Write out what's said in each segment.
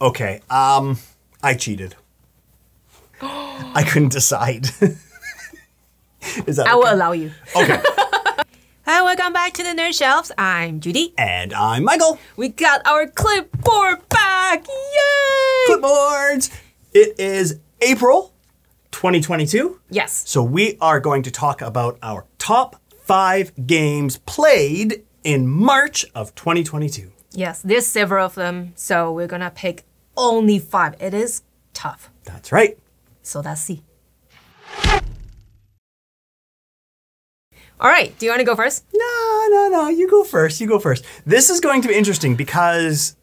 Okay, I cheated. I couldn't decide. Is that I will allow you. Okay. Hi, welcome back to the Nerd Shelves. I'm Judy. And I'm Michael. We got our clipboard back. Yay! Clipboards. It is April 2022. Yes. So we are going to talk about our top 5 games played in March of 2022. Yes, there's several of them, so we're gonna pick only 5. It is tough. That's right. So let's see. All right, do you want to go first? No. You go first. You go first. This is going to be interesting because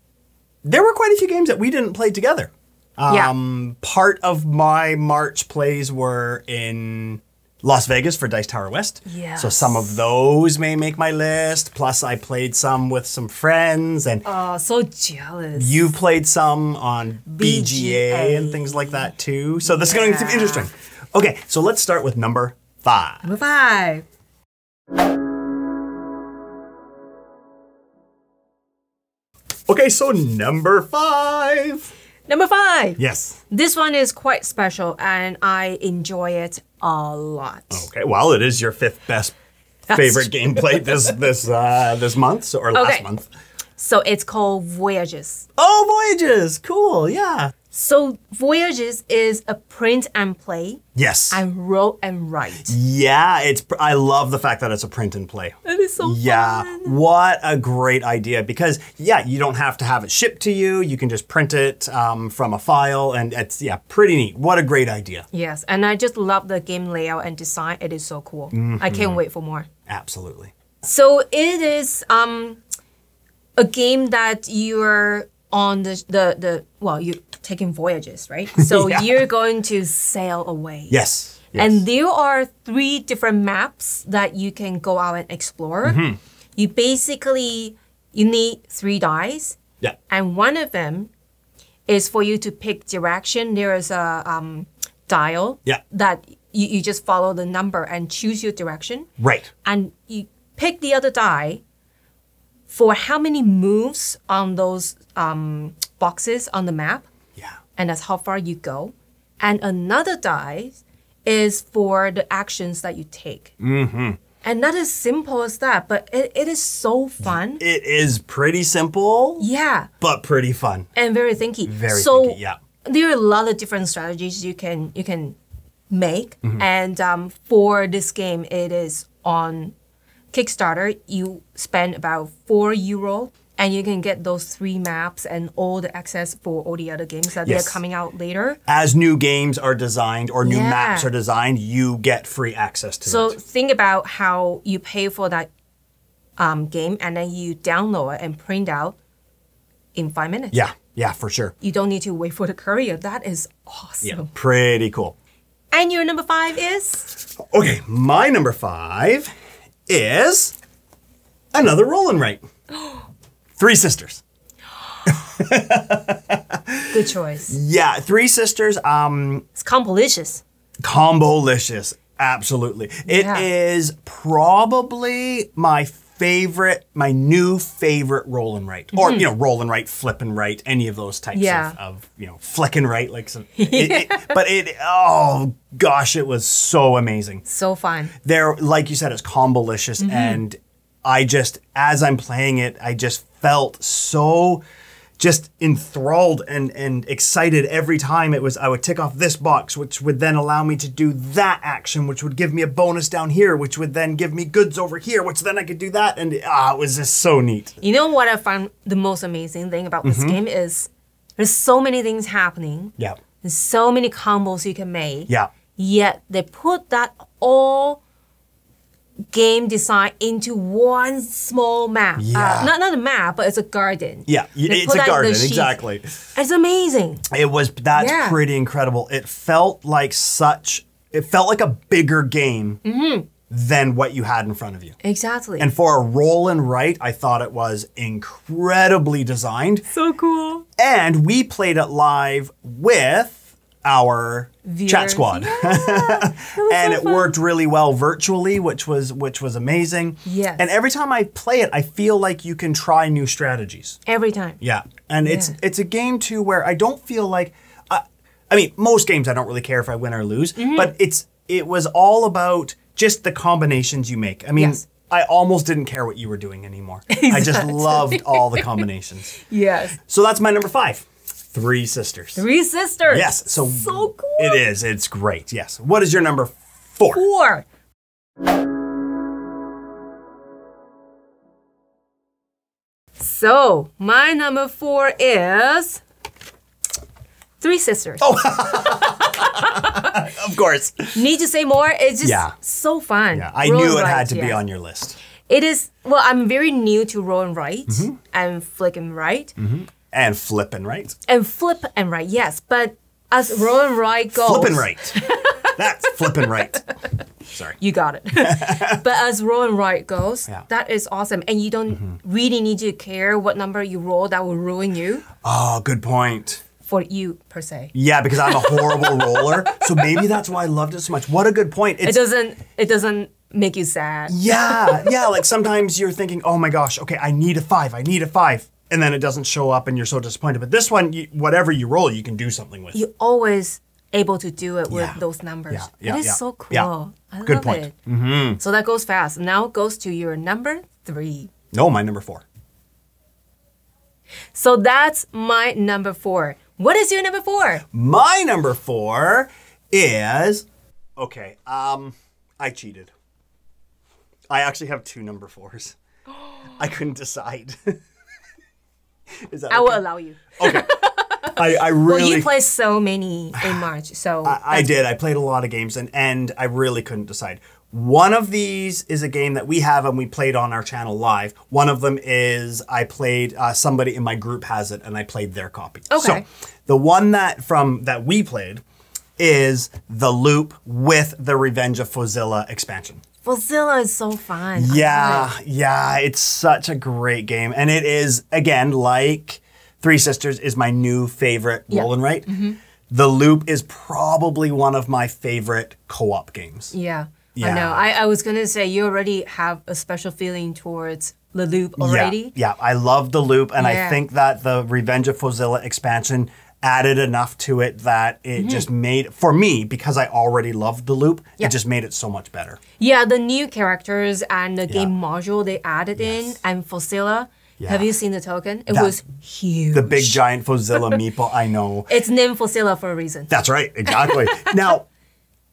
there were quite a few games that we didn't play together. Part of my March plays were in Las Vegas for Dice Tower West. Yes. So some of those may make my list. Plus, I played some with some friends, and Oh, so jealous. you played some on BGA BGA. and things like that too. So this is going to be interesting. Okay, so let's start with number 5. Number 5. Okay, so number 5. Number 5. Yes. This one is quite special, and I enjoy it a lot. Okay, well, it is your 5th best favorite game played this month or last month. So it's called Voyages. Oh, Voyages! Cool, yeah. So Voyages is a print and play Yes. and roll and write. Yeah, I love the fact that it's a print and play. It is so Yeah, fun. what a great idea. Because, yeah, you don't have to have it shipped to you. You can just print it from a file, and it's, pretty neat. What a great idea. Yes, and I just love the game layout and design. It is so cool. Mm-hmm. I can't wait for more. Absolutely. So it is a game that you're on you're taking voyages, right? So Yeah. you're going to sail away. Yes. And there are 3 different maps that you can go out and explore. Mm-hmm. You need 3 dice, Yeah. and one of them is for you to pick direction. There is a dial Yeah. that you just follow the number and choose your direction. Right. And you pick the other die for how many moves on those boxes on the map, Yeah. and that's how far you go. And another die is for the actions that you take. Mm-hmm. And not as simple as that, but it is so fun. It is pretty simple, Yeah, but pretty fun. and very thinky. Very so thinky, yeah. there are a lot of different strategies you can make. Mm-hmm. And for this game, it is on Kickstarter. You spend about €4, and you can get those 3 maps and all the access for all the other games that Yes. they're coming out later. As new games are designed or new Yeah. maps are designed, you get free access to So it. think about how you pay for that game, and then you download it and print out in 5 minutes. Yeah, for sure. You don't need to wait for the courier. That is awesome. Yeah, pretty cool. And your number 5 is? Okay, my number 5 is another roll and write. 3 Sisters. Good choice. Yeah, 3 Sisters. It's Combolicious. Combolicious. Absolutely. It Yeah. is probably my new favorite roll and write. Or, roll and write, flip and write, any of those types Yeah. of flick and write. Like some, oh gosh, it was so amazing. So fun. There, like you said, it's combolicious, and as I'm playing it, I just felt so just enthralled and excited every time I would tick off this box, which would then allow me to do that action, which would give me a bonus down here, which would then give me goods over here, which then I could do that, and it was just so neat. You know what I found the most amazing thing about this game is there's so many things happening. Yeah. There's so many combos you can make. Yeah. Yet they put that all game design into one small map. Yeah. Not a map, but it's a garden. Yeah, They it's put a that in the garden, sheet. exactly. It's amazing. That's Yeah. pretty incredible. It felt like a bigger game than what you had in front of you. Exactly. And for a roll and write, I thought it was incredibly designed. so cool. And we played it live with our chat Viewers. squad. And it worked really well virtually, which was amazing. Yes. And every time I play it, I feel like you can try new strategies. Every time. Yeah. And Yeah. it's a game too where I don't feel like I mean, most games I don't really care if I win or lose, but it was all about just the combinations you make. I mean, Yes. I almost didn't care what you were doing anymore. I just loved all the combinations. Yes. So that's my number 5. Three Sisters. Three Sisters. Yes. So cool. It is. It's great. Yes. What is your number 4? 4. So, my number 4 is Three Sisters. Oh. Of course. Need to say more? It's just Yeah. so fun. Yeah, I Roll knew and it write, had to be yes. on your list. It is, well, I'm very new to roll and write Mm-hmm. and flick and write. And flipping right. And flip and write, yes. But as roll and write goes... Flipping right. That's flipping right. Sorry. You got it. But as roll and write goes, Yeah. that is awesome. And you don't really need to care what number you roll that will ruin you Oh, good point. for you, per se. Yeah, because I'm a horrible roller. So maybe that's why I loved it so much. What a good point. It doesn't make you sad. Yeah, like sometimes you're thinking, oh my gosh, okay, I need a 5. And then it doesn't show up and you're so disappointed. But this one, whatever you roll, you can do something with. You're always able to do it with Yeah. those numbers. Yeah, It is yeah, so cool. yeah. I Good love point. it. So that goes fast. Now it goes to your number 3. No, my number 4. So that's my number 4. What is your number 4? My number 4 is, okay, I cheated. I actually have 2 number 4s. I couldn't decide. Is that I will okay? allow you. Okay. I Well, really... you play so many in March, so I did. I played a lot of games and I really couldn't decide. One of these is a game that we have and we played on our channel live. One of them is I played, somebody in my group has it and I played their copy. Okay. So the one that we played is The Loop with the Revenge of Fozilla expansion. Fozilla is so fun. I love it. Yeah, it's such a great game. And it is, again, like Three Sisters is my new favorite roll and write. The Loop is probably one of my favorite co-op games. Yeah. Yeah. I know. I was going to say you already have a special feeling towards the Loop already. Yeah, I love The Loop, and I Yeah. think that the Revenge of Fozilla expansion added enough to it that it just made, for me, because I already loved The Loop, Yeah. it just made it so much better. Yeah, the new characters and the game Yeah. module they added in, and Fozilla. Yeah. Have you seen the token? It That- was huge. The big giant Fozilla meeple, I know. It's named Fozilla for a reason. That's right, exactly. Now,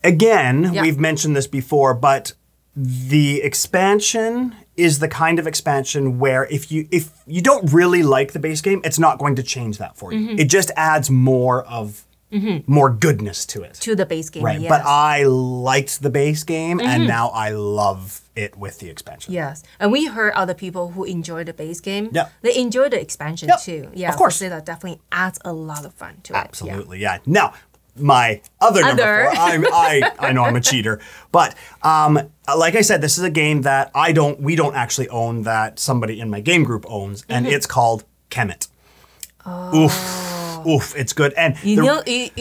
again, Yeah. we've mentioned this before, but the expansion is the kind of expansion where if you don't really like the base game, it's not going to change that for you. It just adds more goodness to it. To the base game, Right, yes. but I liked the base game, and now I love it with the expansion. Yes, and we heard other people who enjoy the base game. Yep. They enjoy the expansion Yep, too. Yeah, of course. Fozilla definitely adds a lot of fun to it. Absolutely, yeah. Now, my other number 4, I know I'm a cheater, but like I said, this is a game that we don't actually own, that somebody in my game group owns, and it's called Kemet. Oof, it's good. And You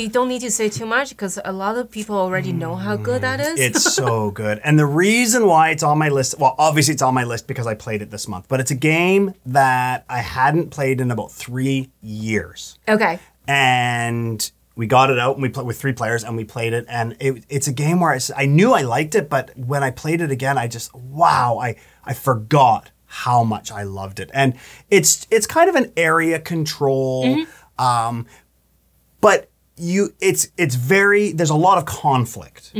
don't need to say too much because a lot of people already know how good that is. it's so good. And the reason why it's on my list, well, obviously it's on my list because I played it this month, but it's a game that I hadn't played in about 3 years. Okay. And we got it out and we played with 3 players and we played it. And it's a game where I knew I liked it, but when I played it again, I just, wow, I forgot how much I loved it. And it's kind of an area control, but there's a lot of conflict.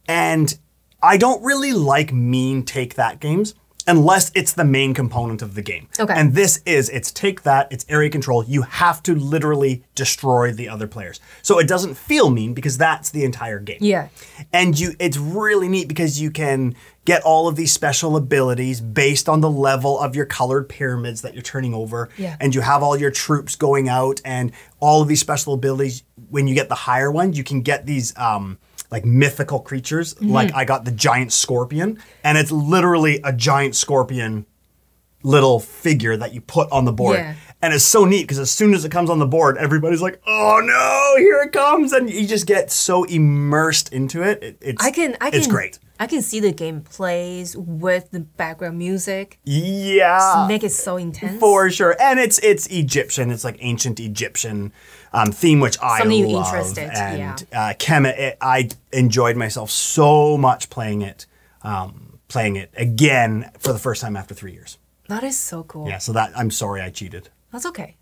And I don't really like mean take that games unless it's the main component of the game. Okay. And it's take that, it's area control. You have to literally destroy the other players. So it doesn't feel mean because that's the entire game. Yeah. And it's really neat because you can get all of these special abilities based on the level of your colored pyramids that you're turning over. Yeah. And you have all your troops going out and all of these special abilities. When you get the higher ones, you can get these like mythical creatures. Like I got the giant scorpion, and it's literally a giant scorpion little figure that you put on the board. Yeah. And it's so neat because as soon as it comes on the board, everybody's like, "Oh no, here it comes!" And you just get so immersed into it. It's great. I can see the game plays with the background music. Yeah, Make it so intense. for sure. And it's Egyptian. It's like ancient Egyptian theme, which I Something you're love. interested, And Kemet, I enjoyed myself so much playing it again for the first time after 3 years. That is so cool. Yeah, so I'm sorry I cheated. That's okay.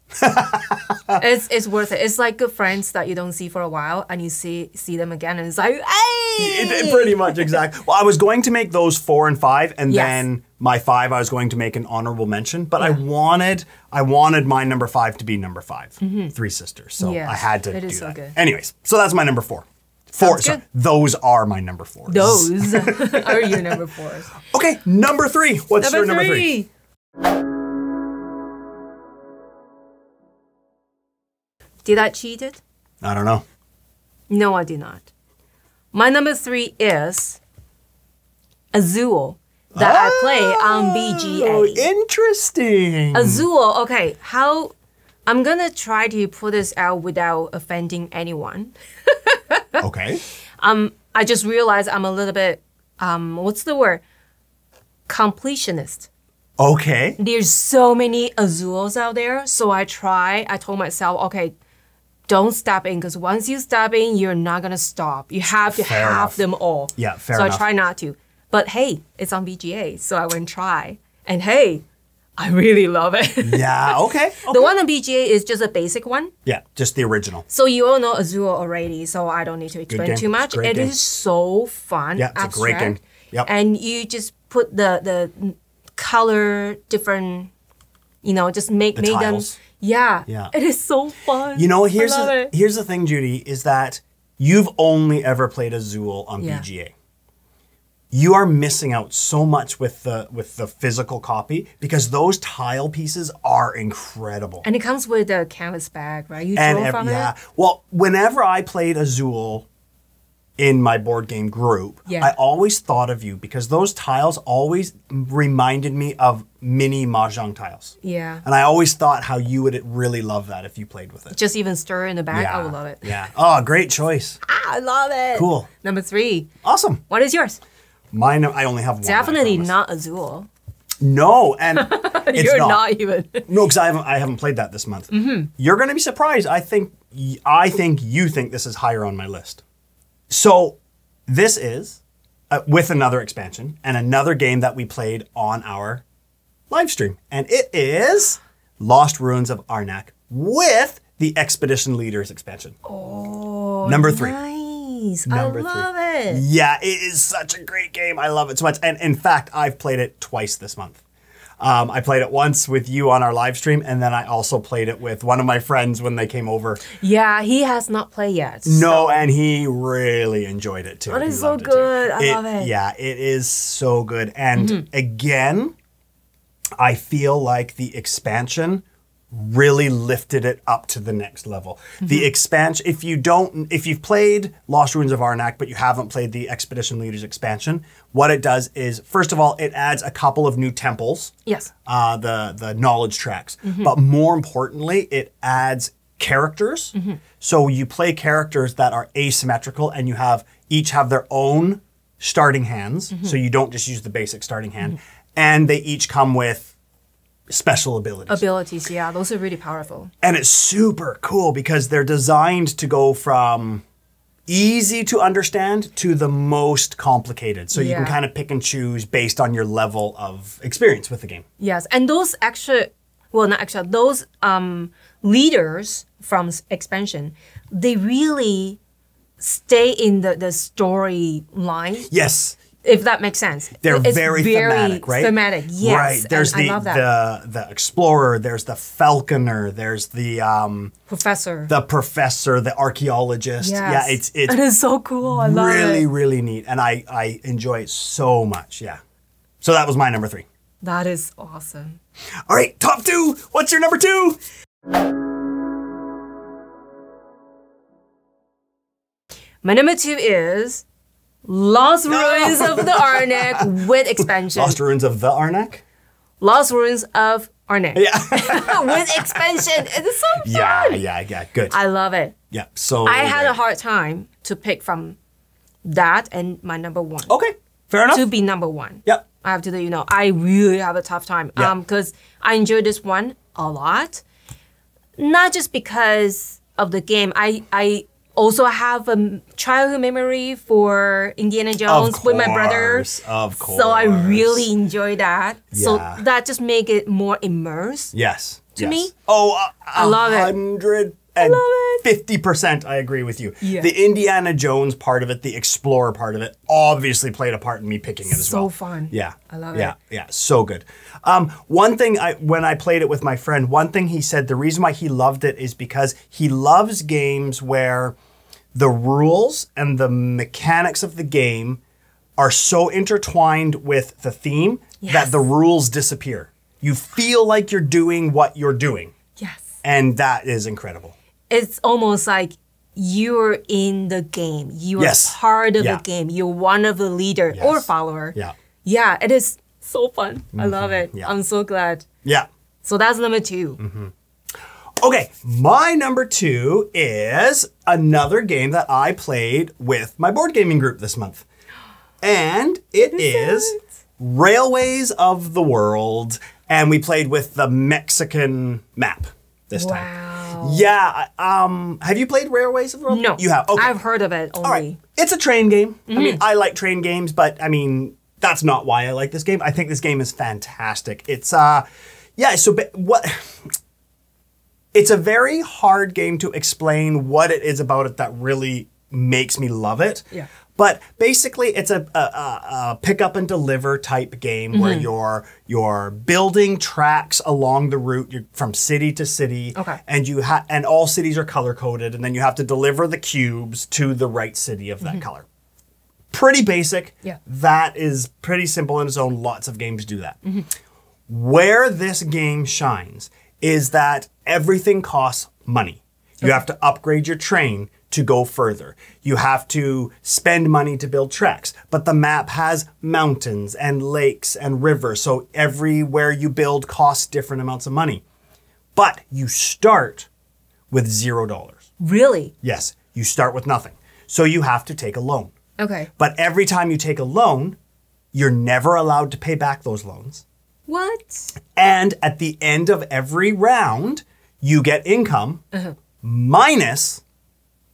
It's worth it. It's like good friends that you don't see for a while and you see them again and it's like, hey! Pretty much, exactly. Well, I was going to make those 4 and 5, and Yes. then my 5 I was going to make an honorable mention, but I wanted my number 5 to be number 5, Three Sisters. So Yes, I had to it do is so that. good. Anyways, so that's my number 4. Sounds Sorry, good. those are my number 4s. Those are your number 4s. Okay, number 3. What's your number 3? Did I cheat it? I don't know. No, I did not. My number 3 is Azul that I play on Oh, BGA. interesting. Azul, okay, I'm gonna try to put this out without offending anyone. Okay. I just realized I'm a little bit, what's the word? Completionist. Okay. There's so many Azuls out there, so I told myself, okay, don't stop in, because once you stop in, you're not gonna stop. You have to Fair have enough. them all. Yeah, fair so enough. I try not to. But hey, it's on BGA, so I went try. And hey, I really love it. Yeah, okay. The one on BGA is just a basic one. Yeah, just the original. So you all know Azul already, so I don't need to explain game. too much. It's a great It game. is so fun. Yeah, it's a great game. abstract, Yep. And you just put the color different, just make them. tiles. Yeah. Yeah. It is so fun. Here's I love it. here's the thing, Judy, is that you've only ever played Azul on Yeah. BGA. You are missing out so much with the physical copy because those tile pieces are incredible. And it comes with a canvas bag, right? You And draw from yeah, it. well, whenever I played Azul in my board game group, Yeah. I always thought of you because those tiles always reminded me of mini mahjong tiles. Yeah. And I always thought how you would really love that if you played with it. Just even stir in the bag, I would love it. Yeah. Oh, great choice. I love it. Cool. Number 3. Awesome. What is yours? Mine, I only have one. I Definitely promise. not Azul. No, and it's You're not. not even. No, because I haven't played that this month. You're going to be surprised. I think you think this is higher on my list. So this is with another expansion and another game that we played on our live stream, and it is Lost Ruins of Arnak with the Expedition Leaders expansion. Oh, Number 3. Nice. Number I 3. love it. Yeah, it is such a great game. I love it so much. And in fact, I've played it twice this month. I played it once with you on our live stream, and then I also played it with one of my friends when they came over. Yeah, he has not played yet. No, and he really enjoyed it too. That He is so loved it too. good. I love it. Yeah, it is so good. And again, I feel like the expansion really lifted it up to the next level. The expansion, if you've played Lost Ruins of Arnak, but you haven't played the Expedition Leaders expansion, what it does is, first of all, it adds a couple of new temples, Yes. the knowledge tracks, but more importantly, it adds characters. So you play characters that are asymmetrical, and you each have their own starting hands. So you don't just use the basic starting hand, and they each come with special abilities. Yeah, those are really powerful. And it's super cool because they're designed to go from easy to understand to the most complicated. So you can Yeah. kind of pick and choose based on your level of experience with the game. Yes, and those those leaders from expansion, they really stay in the storyline, Yes. if that makes sense. They're It's very thematic, right? Thematic, yes. Right. There's and I love that. the explorer, there's the falconer, there's the Professor. professor, the archaeologist. Yes. Yeah, it's It is so cool. I love really, it. really neat. And I enjoy it so much. Yeah. So that was my number 3. That is awesome. All right, top 2. What's your number 2? My number 2 is Lost Ruins of the Arnak with expansion. Lost Ruins of the Arnak? Lost Ruins of Arne. Yeah. With expansion. It's so fun. Yeah. Good. I love it. Yeah. So I had a hard time to pick from that and my number one. Okay. Fair enough. To be number one. Yep. I have to let you know, I really have a tough time. Yeah. Because I enjoyed this one a lot. Not just because of the game. I also have a childhood memory for Indiana Jones with my brother. Of course. So I really enjoy that. So Yeah. that just make it more immersed. Yes. To me? Oh, I love it. 150% I agree with you. Yeah. The Indiana Jones part of it, the explorer part of it, obviously played a part in me picking it as well. So fun. Yeah. I love Yeah. it. Yeah. So good. One thing when I played it with my friend, one thing he said, the reason why he loved it is because he loves games where the rules and the mechanics of the game are so intertwined with the theme that the rules disappear. You feel like you're doing what you're doing. Yes. And that is incredible. It's almost like you're in the game. You are part of the game. You're one of the leader or follower. Yeah. Yeah, it is so fun. I love it. Yeah. I'm so glad. Yeah. So that's number 2. Okay, my number 2 is another game that I played with my board gaming group this month. And it is Railways of the World. And we played with the Mexican map this time. Wow. Yeah. Have you played Railways of the World? No. You have? Okay. I've heard of it only. All right. It's a train game. I mean, I like train games, but I mean, that's not why I like this game. I think this game is fantastic. It's, it's a very hard game to explain what it is about it that really makes me love it. Yeah. But basically, it's a pick up and deliver type game where you're building tracks along the route from city to city. Okay. And and all cities are color coded, and then you have to deliver the cubes to the right city of that color. Pretty basic. Yeah. That is pretty simple in its own. Lots of games do that. Where this game shines is that everything costs money. You have to upgrade your train to go further. You have to spend money to build tracks, but the map has mountains and lakes and rivers, so everywhere you build costs different amounts of money. But you start with $0. Really? Yes, you start with nothing. So you have to take a loan. Okay. But every time you take a loan, you're never allowed to pay back those loans. What? And at the end of every round, you get income minus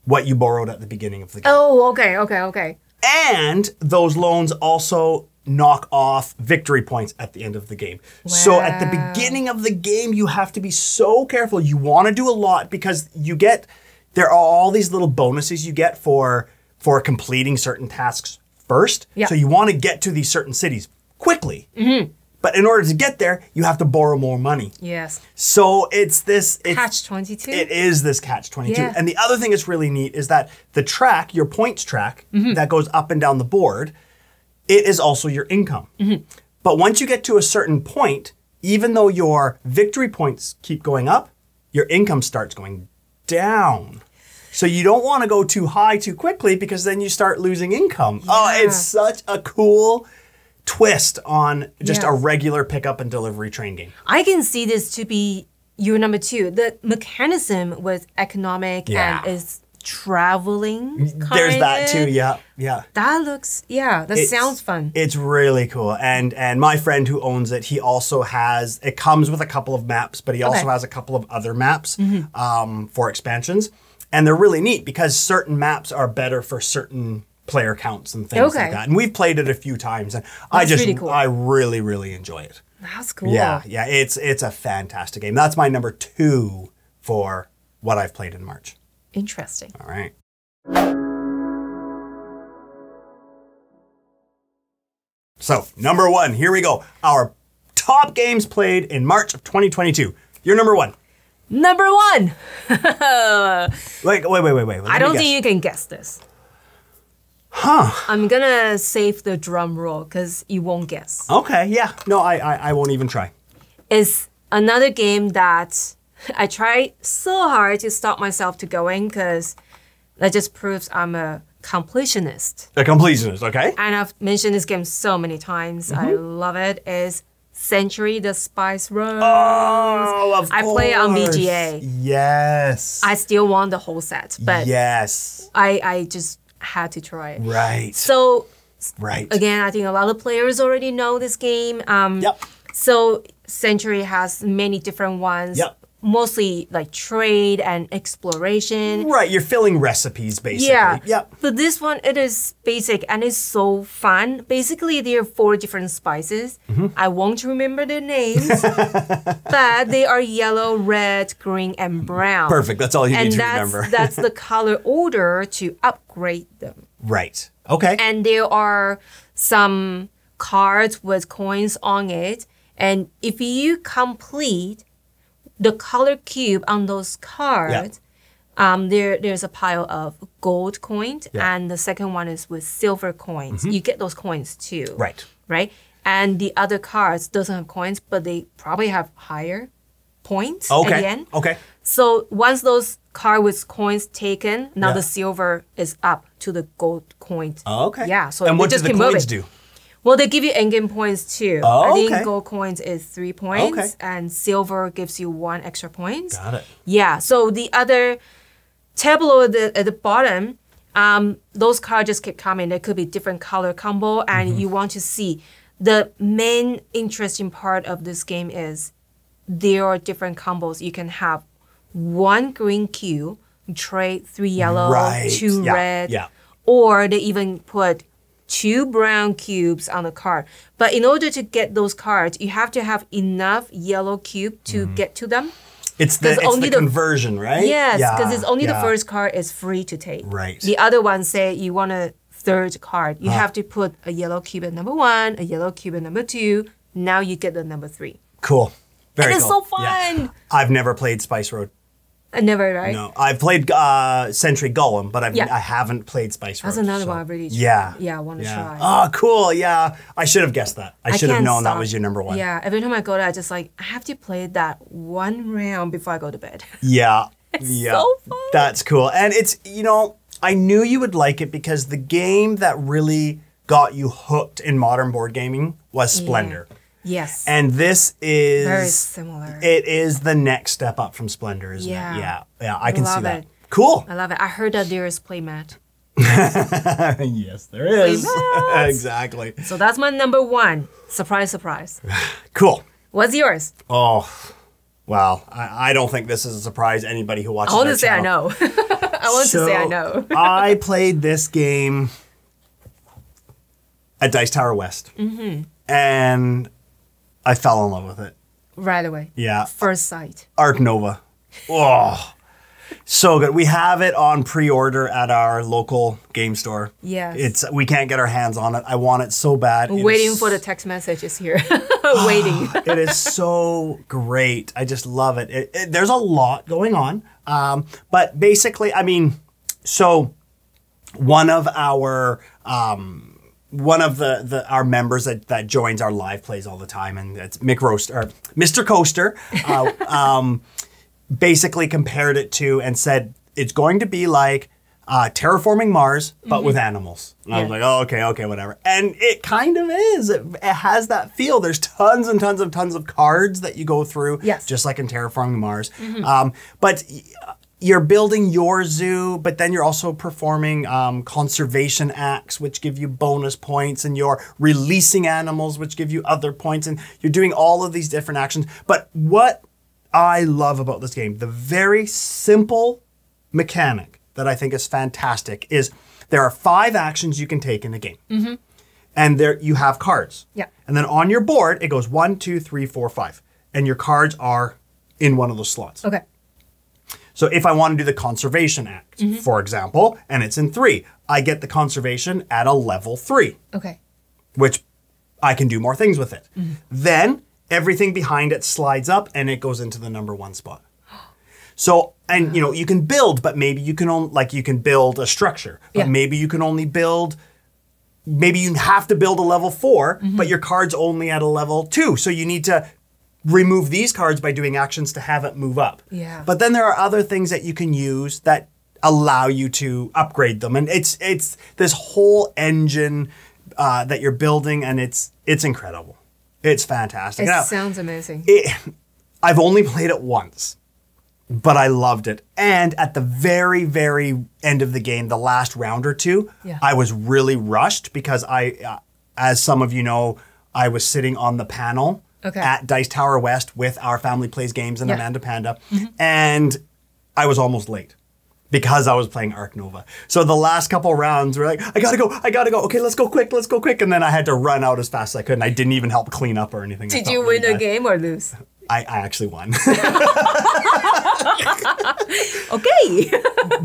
what you borrowed at the beginning of the game. Oh, okay. And those loans also knock off victory points at the end of the game. So at the beginning of the game, you have to be so careful. You want to do a lot because there are all these little bonuses you get for completing certain tasks first. Yeah. So you want to get to these certain cities quickly. But in order to get there, you have to borrow more money. Yes. So it's Catch-22? It is this catch-22. Yeah. And the other thing that's really neat is that the track, your points track, that goes up and down the board, it is also your income. But once you get to a certain point, even though your victory points keep going up, your income starts going down. So you don't want to go too high too quickly because then you start losing income. Yeah. Oh, it's such a cool twist on just a regular pickup and delivery train game. I can see this to be your number 2. The mechanism was economic and is traveling. There's that too, yeah. That looks, sounds fun. It's really cool. And my friend who owns it, he also it comes with a couple of maps, but he also has a couple of other maps for expansions. And they're really neat because certain maps are better for certain player counts and things like that. And we've played it a few times, and I really, really enjoy it. That's cool. Yeah, it's a fantastic game. That's my number 2 for what I've played in March. Interesting. All right. So, number 1, here we go. Our top games played in March of 2022. Your number 1. Number 1! Wait. I don't think you can guess this. I'm gonna save the drum roll because you won't guess. Okay, yeah. No, I won't even try. It's another game that I tried so hard to stop myself to going because that just proves I'm a completionist. A completionist, okay. And I've mentioned this game so many times. I love it. It's Century, the Spice Rose. Oh, of I course. play it on VGA. Yes. I still want the whole set, but yes. I just had to try it. Right. So Right. again, I think a lot of players already know this game. Yep. So Century has many different ones. Yep. Mostly like trade and exploration. Right. You're filling recipes, basically. Yeah. Yep. But this one, it is basic and it's so fun. Basically, there are 4 different spices. Mm-hmm. I won't remember their names, but they are yellow, red, green, and brown. Perfect. That's all you need to And remember. that's the color order to upgrade them. Right. Okay. And there are some cards with coins on it. And if you complete the color cube on those cards, there's a pile of gold coins, and the second one is with silver coins. You get those coins too. Right. Right? And the other cards doesn't have coins, but they probably have higher points Okay. at the end. Okay. So once those cards with coins taken, now Yeah. the silver is up to the gold coins. Okay. Yeah. So and they what do just the can move coins it. do? Well, they give you endgame points too. Oh, I think okay. gold coins is 3 points, Okay. and silver gives you 1 extra point. Got it. Yeah. So the other tableau at the bottom, those cards just keep coming. There could be different color combo, and Mm-hmm. you want to see. The main interesting part of this game is there are different combos. You can have 1 green cube, trade 3 yellow, Right. 2 Yeah, red, yeah. or they even put 2 brown cubes on the card. But in order to get those cards, you have to have enough yellow cube to Mm-hmm. get to them. It's the, 'Cause only the- conversion, right? Yes, because it's only the yeah. first card is free to take. Right. The other one say you want a third card. You have to put a yellow cube at number 1, a yellow cube at number 2. Now you get the number 3. Cool. Very And it's cool. so fun. I've never played Spice Road. I never, right? No, I've played Century Golem, but Yeah. I haven't played Spice Road. That's another so- one I really Yeah. I want to try. Oh, cool. Yeah. I should have guessed that. I should have can't known that stop. was your number 1. Yeah, every time I go there, I just like, I have to play that 1 round before I go to bed. Yeah. Yeah. so fun. That's cool. And it's, I knew you would like it because the game that really got you hooked in modern board gaming was Splendor. Yes. And this is Very similar. It is the next step up from Splendor, isn't Yeah. it? Yeah. Yeah, I can see Love that. it. Cool. I love it. I heard that there is playmat. Yes, there is. Playmat. Exactly. So that's my number 1. Surprise, surprise. Cool. What's yours? Oh, well, I don't think this is a surprise to anybody who watches I want our to say I channel. know. I want to say I know. I played this game at Dice Tower West. And I fell in love with it. Right away. Yeah. First sight. Arc Nova. Oh, so good. We have it on pre-order at our local game store. Yes. We can't get our hands on it. I want it so bad. It Waiting is- for the text messages here. Waiting. It is so great. I just love it. There's a lot going on. But basically, so one of our our members that joins our live plays all the time, and it's Mr. Coaster, basically compared it to and said it's going to be like terraforming Mars, but with animals. And I was Yeah. like, oh, okay, whatever. And it kind of is. It has that feel. There's tons and tons of cards that you go through, Yes. just like in terraforming Mars. But you're building your zoo, but then you're also performing conservation acts, which give you bonus points, and you're releasing animals, which give you other points, and you're doing all of these different actions. But what I love about this game, the very simple mechanic that I think is fantastic, is there are 5 actions you can take in the game. And there you have cards. Yeah. And then on your board, it goes 1, 2, 3, 4, 5. And your cards are in one of those slots. Okay. So if I want to do the conservation act, for example, and it's in 3, I get the conservation at a level 3, Okay. which I can do more things with it. Then everything behind it slides up and it goes into the number 1 spot. So, and you can build, but maybe you can only, you can build a structure, but Yeah. maybe you can only build, maybe you have to build a level 4, but your card's only at a level 2. So you need to remove these cards by doing actions to have it move up. Yeah. But then there are other things that you can use that allow you to upgrade them. And it's this whole engine that you're building, and it's incredible. It's fantastic. It Now, sounds amazing. I've only played it once, but I loved it. And at the very, very end of the game, the last round or two, Yeah. I was really rushed because as some of you know, I was sitting on the panel at Dice Tower West with Our Family Plays Games and Amanda Panda, and I was almost late because I was playing Ark Nova. So the last couple rounds were like, I gotta go. Okay, let's go quick. And then I had to run out as fast as I could, and I didn't even help clean up or anything. Did you win a game or lose? I actually won. Okay.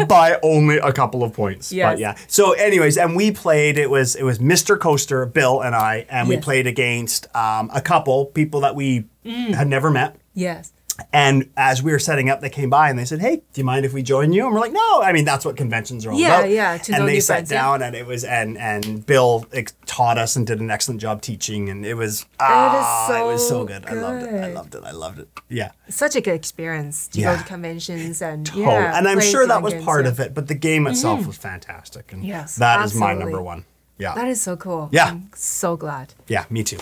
By only a couple of points. Yes. But yeah. So anyways, and we played, it was Mr. Coaster, Bill and I, and we Yes. played against a couple, people that we had never met. Yes. And as we were setting up, they came by and they said, "Hey, do you mind if we join you?" And we're like, "No." I mean, that's what conventions are all about. Yeah, to know and they new sat friends, yeah. down, and it was, and Bill taught us and did an excellent job teaching, and it was, it was so good. I loved it. Yeah. Such a good experience to Yeah. go to conventions and And I'm play sure that fun was games, part yeah. of it, but the game itself was fantastic. And Yes, that is my absolutely. number one. Yeah. That is so cool. Yeah. I'm so glad. Yeah, me too.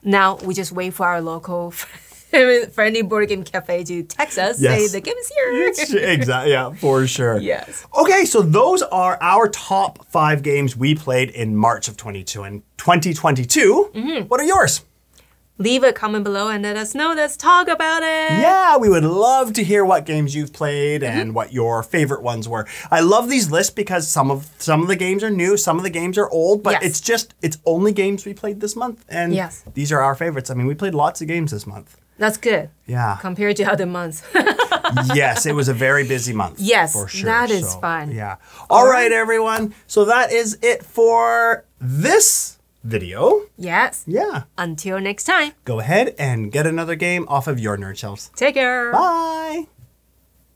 Now we just wait for our local friendly board game cafe to text us, say Yes. the game is here. Exactly. Yeah, for sure. Yes. Okay, so those are our top 5 games we played in March of 2022. What are yours? Leave a comment below and let us know. Let's talk about it. Yeah, we would love to hear what games you've played and what your favorite ones were. I love these lists because some of the games are new, some of the games are old, but Yes. it's only games we played this month, and Yes. these are our favorites. I mean, we played lots of games this month. That's good. Yeah. Compared to other months. Yes, it was a very busy month. Yes, for sure. that is fun. Yeah. All right, everyone. So that is it for this video. Yes. Yeah. Until next time. Go ahead and get another game off of your nerd shelves. Take care. Bye.